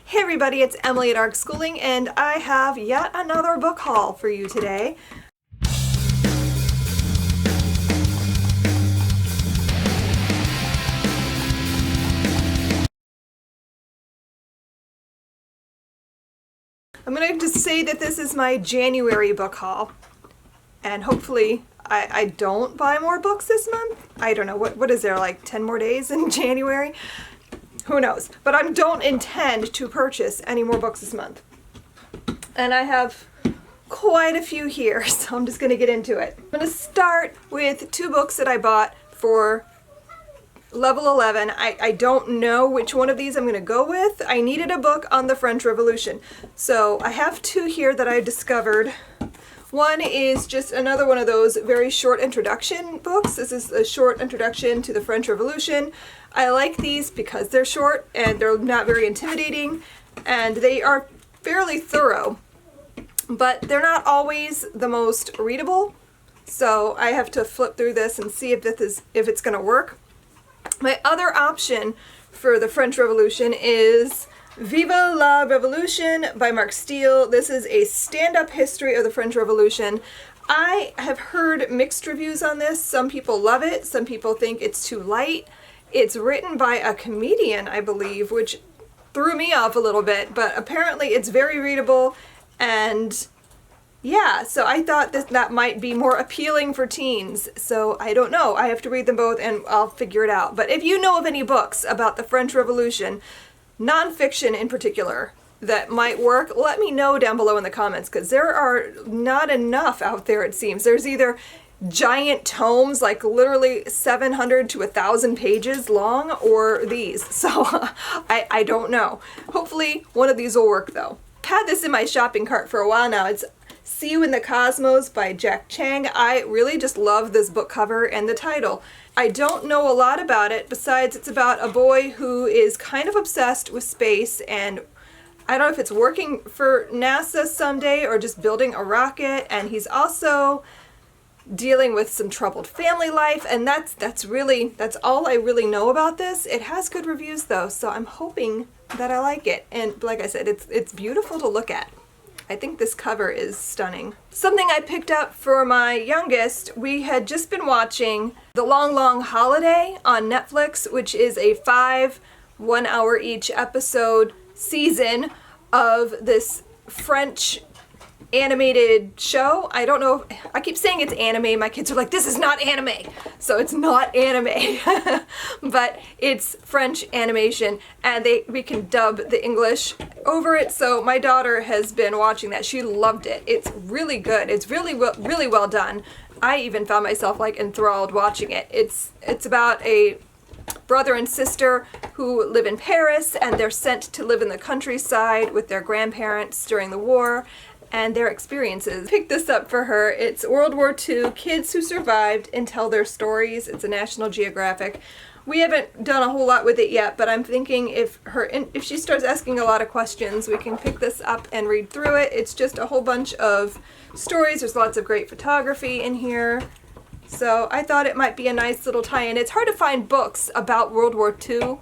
Hey everybody, it's Emily at ARC Schooling, and I have yet another book haul for you today. I'm going to just say that this is my January book haul, and hopefully I don't buy more books this month. I don't know, what is there, like 10 more days in January? Who knows? But I don't intend to purchase any more books this month. And I have quite a few here, so I'm just going to get into it. I'm going to start with two books that I bought for Level 11. I don't know which one of these I'm going to go with. I needed a book on the French Revolution. So I have two here that I discovered. One is just another one of those very short introduction books. This is a short introduction to the French Revolution. I like these because they're short and they're not very intimidating, and they are fairly thorough, but they're not always the most readable. So I have to flip through this and see if it's going to work. My other option for the French Revolution is Vive la Revolution by Mark Steele. This is a stand-up history of the French Revolution. I have heard mixed reviews on this. Some people love it. Some people think it's too light. It's written by a comedian, I believe, which threw me off a little bit, but apparently it's very readable, and yeah, so I thought that might be more appealing for teens. So I don't know. I have to read them both and I'll figure it out. But if you know of any books about the French Revolution, nonfiction in particular, that might work, let me know down below in the comments, because there are not enough out there, it seems. There's either giant tomes, like literally 700 to 1,000 pages long, or these. So I don't know. Hopefully one of these will work though. I've had this in my shopping cart for a while now. It's See You in the Cosmos by Jack Chang. I really just love this book cover and the title. I don't know a lot about it, besides it's about a boy who is kind of obsessed with space, and I don't know if it's working for NASA someday or just building a rocket, and he's also dealing with some troubled family life, and that's all I really know about this. It has good reviews though, so I'm hoping that I like it. And like I said, it's beautiful to look at. I think this cover is stunning. Something I picked up for my youngest, we had just been watching The Long Long Holiday on Netflix, which is a 5 one-hour each episode season of this French animated show. I don't know, I keep saying it's anime. My kids are like, this is not anime. So it's not anime, but it's French animation, and we can dub the English over it. So my daughter has been watching that. She loved it. It's really good. It's really well done. I even found myself like enthralled watching it. It's about a brother and sister who live in Paris, and they're sent to live in the countryside with their grandparents during the war, and their experiences. Picked this up for her. It's World War II, Kids Who Survived and Tell Their Stories. It's a National Geographic. We haven't done a whole lot with it yet, but I'm thinking if she starts asking a lot of questions, we can pick this up and read through it. It's just a whole bunch of stories. There's lots of great photography in here. So I thought it might be a nice little tie-in. It's hard to find books about World War II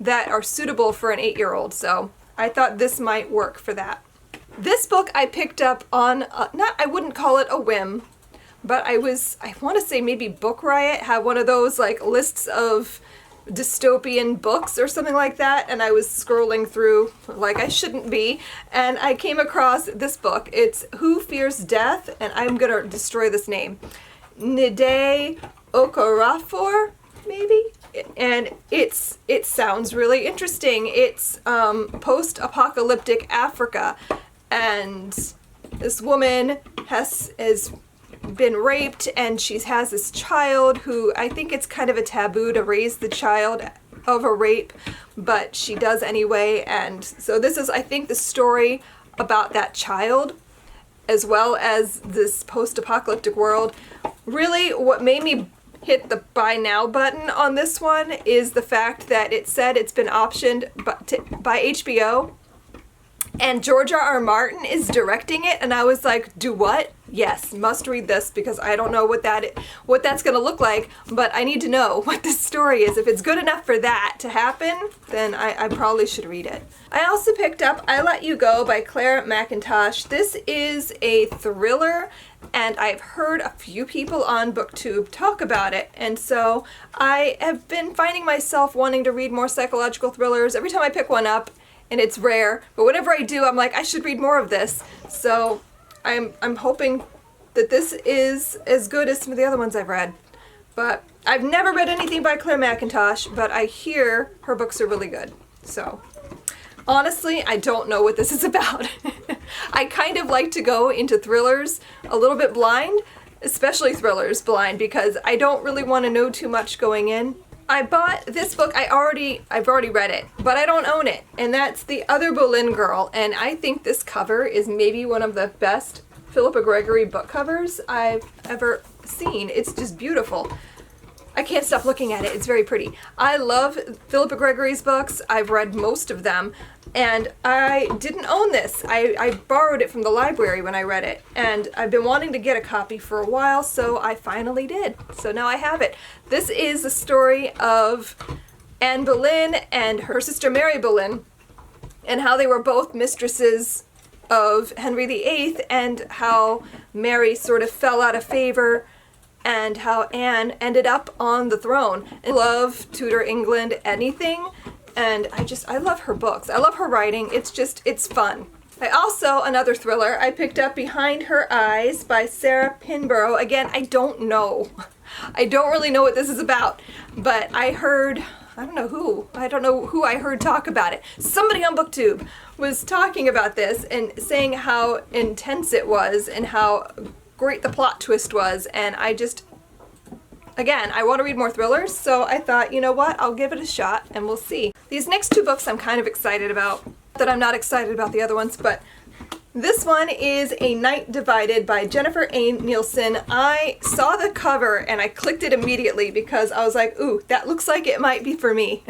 that are suitable for an 8-year-old, so I thought this might work for that. This book I picked up on, I wouldn't call it a whim, but I want to say maybe Book Riot had one of those like lists of dystopian books or something like that, and I was scrolling through like I shouldn't be, and I came across this book. It's Who Fears Death, and I'm going to destroy this name. Nnedi Okorafor, maybe? And it sounds really interesting. It's post-apocalyptic Africa, and this woman has been raped, and she has this child who, I think it's kind of a taboo to raise the child of a rape, but she does anyway. And so this is, I think, the story about that child as well as this post-apocalyptic world. Really, what made me hit the buy now button on this one is the fact that it said it's been optioned by HBO, and George R.R. Martin is directing it, and I was like, do what? yes, must read this because I don't know what that's going to look like, but I need to know what this story is. If it's good enough for that to happen, then I probably should read it. I also picked up I Let You Go by Claire McIntosh. This is a thriller, and I've heard a few people on BookTube talk about it, and so I have been finding myself wanting to read more psychological thrillers every time I pick one up, and it's rare, but whenever I do, I'm like, I should read more of this. So I'm hoping that this is as good as some of the other ones I've read. But I've never read anything by Claire McIntosh, but I hear her books are really good. So honestly, I don't know what this is about. I kind of like to go into thrillers a little bit blind, especially thrillers blind, because I don't really want to know too much going in. I bought this book, I've already read it, but I don't own it, and that's The Other Boleyn Girl, and I think this cover is maybe one of the best Philippa Gregory book covers I've ever seen. It's just beautiful. I can't stop looking at it. It's very pretty. I love Philippa Gregory's books. I've read most of them, and I didn't own this. I borrowed it from the library when I read it, and I've been wanting to get a copy for a while, so I finally did. So now I have it. This is the story of Anne Boleyn and her sister Mary Boleyn, and how they were both mistresses of Henry VIII, and how Mary sort of fell out of favor, and how Anne ended up on the throne. I love Tudor England anything, and I love her books. I love her writing. It's fun. I also, another thriller, I picked up Behind Her Eyes by Sarah Pinborough. Again, I don't know. I don't really know what this is about, but I don't know who I heard talk about it. Somebody on BookTube was talking about this and saying how intense it was and how great the plot twist was, and I want to read more thrillers, so I thought, you know what, I'll give it a shot and we'll see. These next two books I'm kind of excited about, that I'm not excited about the other ones, but this one is A Night Divided by Jennifer A. Nielsen. I saw the cover and I clicked it immediately because I was like, ooh, that looks like it might be for me.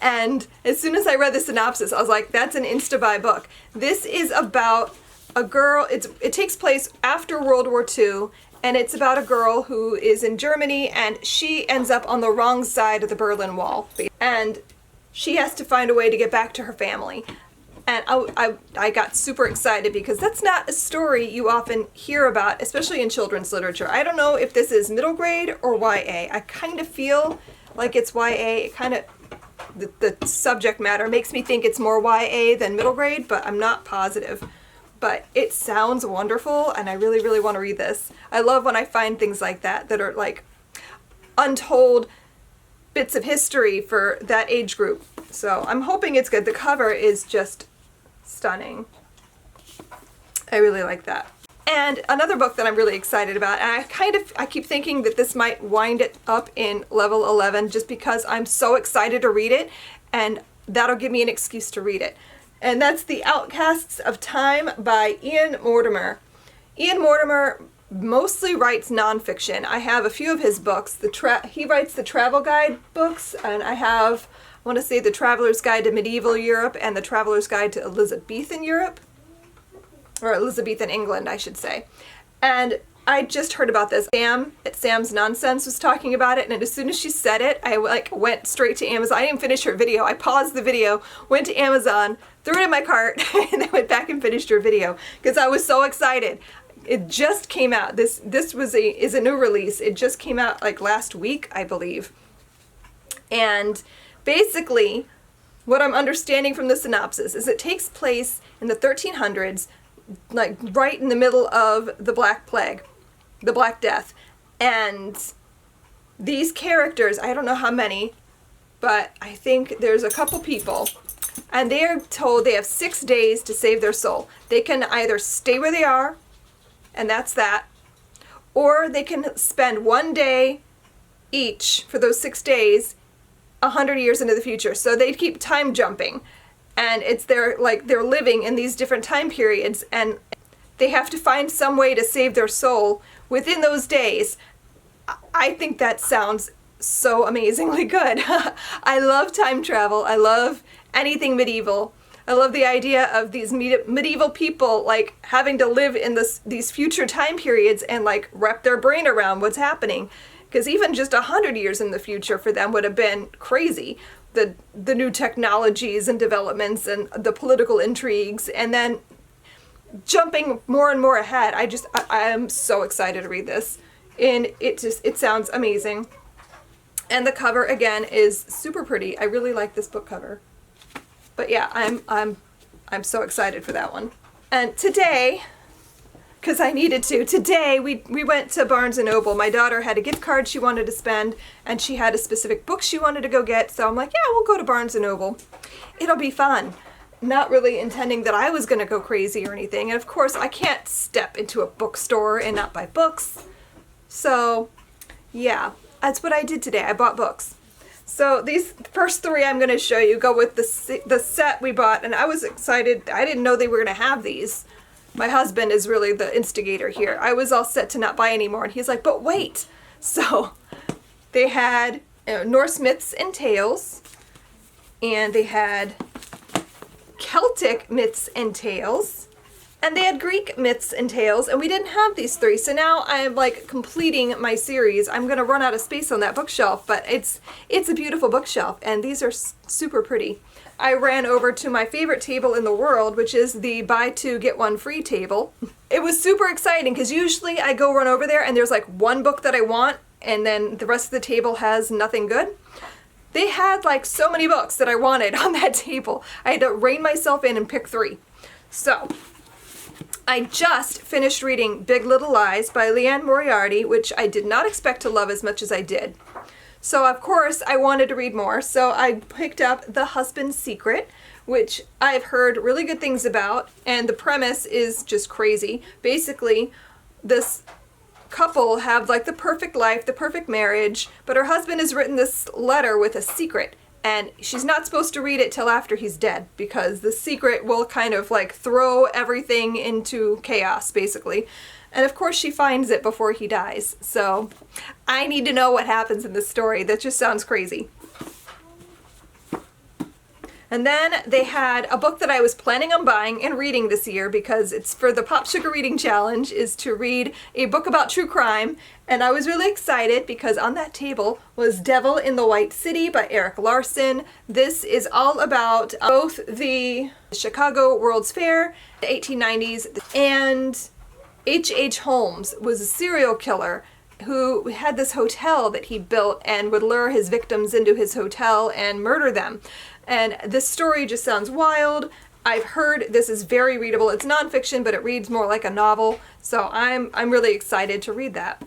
And as soon as I read the synopsis, I was like, that's an insta-buy book. This is about a girl, it takes place after World War II, and it's about a girl who is in Germany, and she ends up on the wrong side of the Berlin Wall, and she has to find a way to get back to her family. And I got super excited because that's not a story you often hear about, especially in children's literature. I don't know if this is middle grade or YA. I kind of feel like it's YA. It kind of, the subject matter makes me think it's more YA than middle grade, but I'm not positive. But it sounds wonderful, and I really, really want to read this. I love when I find things like that are like untold bits of history for that age group. So I'm hoping it's good. The cover is just stunning. I really like that. And another book that I'm really excited about, and I keep thinking that this might wind it up in level 11 just because I'm so excited to read it, and that'll give me an excuse to read it. And that's The Outcasts of Time by Ian Mortimer. Ian Mortimer mostly writes nonfiction. I have a few of his books. He writes the travel guide books, and I want to say The Traveler's Guide to Medieval Europe and The Traveler's Guide to Elizabethan Europe, or Elizabethan England, I should say. And I just heard about this. Sam at Sam's Nonsense was talking about it, and as soon as she said it, I went straight to Amazon. I didn't finish her video. I paused the video, went to Amazon, threw it in my cart, and then went back and finished her video because I was so excited. It just came out. This is a new release. It just came out like last week, I believe. And basically, what I'm understanding from the synopsis is it takes place in the 1300s, like right in the middle of the Black Plague, the Black Death. And these characters, I don't know how many, but I think there's a couple people, and they are told they have 6 days to save their soul. They can either stay where they are, and that's that, or they can spend 1 day each for those 6 days 100 years into the future. So they keep time jumping, and they're living in these different time periods, and they have to find some way to save their soul within those days. I think that sounds so amazingly good. I love time travel. I love anything medieval. I love the idea of these medieval people like having to live in these future time periods and like wrap their brain around what's happening. Because even just 100 years in the future for them would have been crazy. The new technologies and developments and the political intrigues, and then jumping more and more ahead. I am so excited to read this. And it sounds amazing. And the cover again is super pretty. I really like this book cover. But yeah, I'm so excited for that one. And today, because I needed to, today we went to Barnes & Noble. My daughter had a gift card she wanted to spend, and she had a specific book she wanted to go get, so I'm like, yeah, we'll go to Barnes & Noble. It'll be fun. Not really intending that I was going to go crazy or anything, and of course I can't step into a bookstore and not buy books. So, yeah, that's what I did today. I bought books. So these first three I'm going to show you go with the set we bought, and I was excited. I didn't know they were going to have these. My husband is really the instigator here. I was all set to not buy anymore, and he's like, but wait. So they had Norse Myths and Tales, and they had Celtic Myths and Tales, and they had Greek Myths and Tales, and we didn't have these three. So now I'm like completing my series. I'm going to run out of space on that bookshelf, but it's a beautiful bookshelf, and these are super pretty. I ran over to my favorite table in the world, which is the buy two, get one free table. It was super exciting because usually I go run over there and there's like one book that I want and then the rest of the table has nothing good. They had like so many books that I wanted on that table. I had to rein myself in and pick three. So I just finished reading Big Little Lies by Liane Moriarty, which I did not expect to love as much as I did. So of course I wanted to read more, so I picked up The Husband's Secret, which I've heard really good things about, and the premise is just crazy. Basically, this couple have like the perfect life, the perfect marriage, but her husband has written this letter with a secret, and she's not supposed to read it till after he's dead, because the secret will kind of like throw everything into chaos, basically. And of course she finds it before he dies. So I need to know what happens in this story. That just sounds crazy. And then they had a book that I was planning on buying and reading this year because it's for the Pop Sugar Reading Challenge, is to read a book about true crime. And I was really excited because on that table was Devil in the White City by Erik Larson. This is all about both the Chicago World's Fair, the 1890s, and H.H. Holmes was a serial killer who had this hotel that he built and would lure his victims into his hotel and murder them. And this story just sounds wild. I've heard this is very readable. It's nonfiction, but it reads more like a novel. So I'm really excited to read that.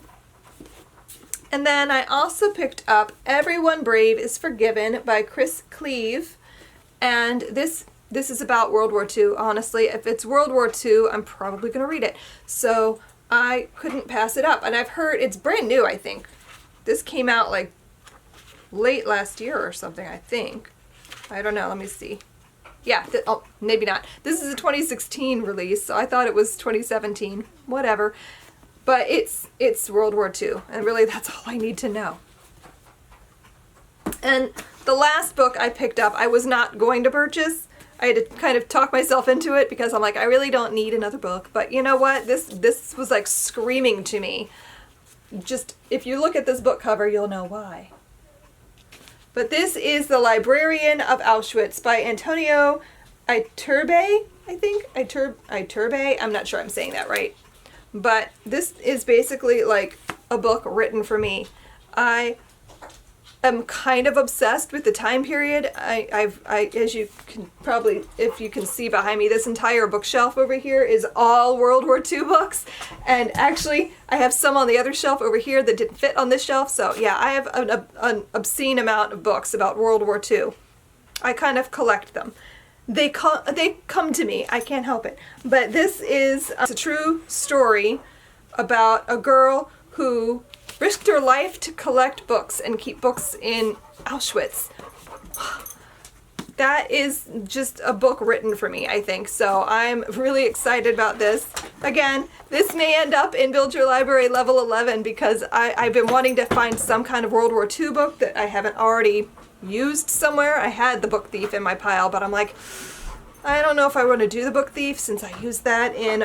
And then I also picked up Everyone Brave is Forgiven by Chris Cleave. And this is about World War II. Honestly, if it's World War II, I'm probably going to read it. So I couldn't pass it up. And I've heard it's brand new, I think. This came out like late last year or something, I think. I don't know. Let me see. Yeah, oh, maybe not. This is a 2016 release, so I thought it was 2017. Whatever. But it's World War II, and really that's all I need to know. And the last book I picked up, I was not going to purchase. I had to kind of talk myself into it because I'm like, I really don't need another book. But you know what? This was like screaming to me. Just, if you look at this book cover, you'll know why. But this is The Librarian of Auschwitz by Antonio Iturbe, I think. Iturbe? I'm not sure I'm saying that right. But this is basically like a book written for me. I am kind of obsessed with the time period. I as you can probably, if you can see behind me, this entire bookshelf over here is all World War II books. And actually, I have some on the other shelf over here that didn't fit on this shelf. So yeah, I have an obscene amount of books about World War II. I kind of collect them. They come to me. I can't help it. But this is a true story about a girl who risked her life to collect books and keep books in Auschwitz. That is just a book written for me, I think. So I'm really excited about this. Again, this may end up in Build Your Library level 11 because I've been wanting to find some kind of World War II book that I haven't already used somewhere. I had The Book Thief in my pile, but I'm like, I don't know if I want to do the Book Thief since I used that in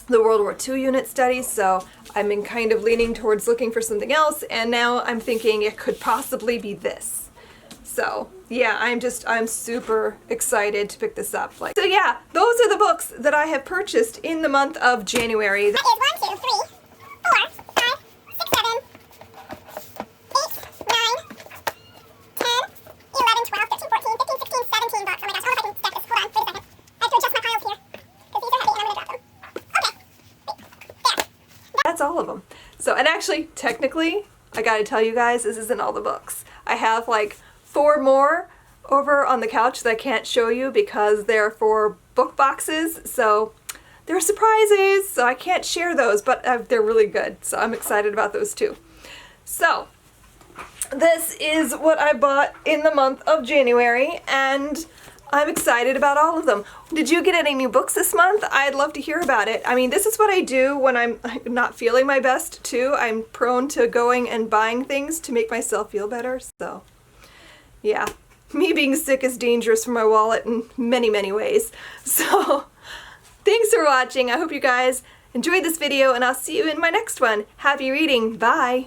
the World War II unit studies, so I've been kind of leaning towards looking for something else, and now I'm thinking it could possibly be this. So yeah, I'm super excited to pick this up. So yeah, those are the books that I have purchased in the month of January. That is 1, 2, 3, 4, 5, 6, 7, 8, 9, 10, 11, 12, 13, 14, 15, 16, 17 books. Oh my gosh, I don't know if I can stack this. Hold on, wait a second. I have to adjust my piles here, because these are heavy and I'm going to drop them. Okay, there. That's all of them. So, and actually, technically, I gotta tell you guys, this isn't all the books. I have like 4 more over on the couch that I can't show you because they're for book boxes, so they're surprises, so I can't share those, but they're really good, so I'm excited about those too. So, this is what I bought in the month of January, and I'm excited about all of them. Did you get any new books this month? I'd love to hear about it. I mean, this is what I do when I'm not feeling my best too. I'm prone to going and buying things to make myself feel better, so yeah. Me being sick is dangerous for my wallet in many, many ways. So, thanks for watching. I hope you guys enjoyed this video, and I'll see you in my next one. Happy reading. Bye.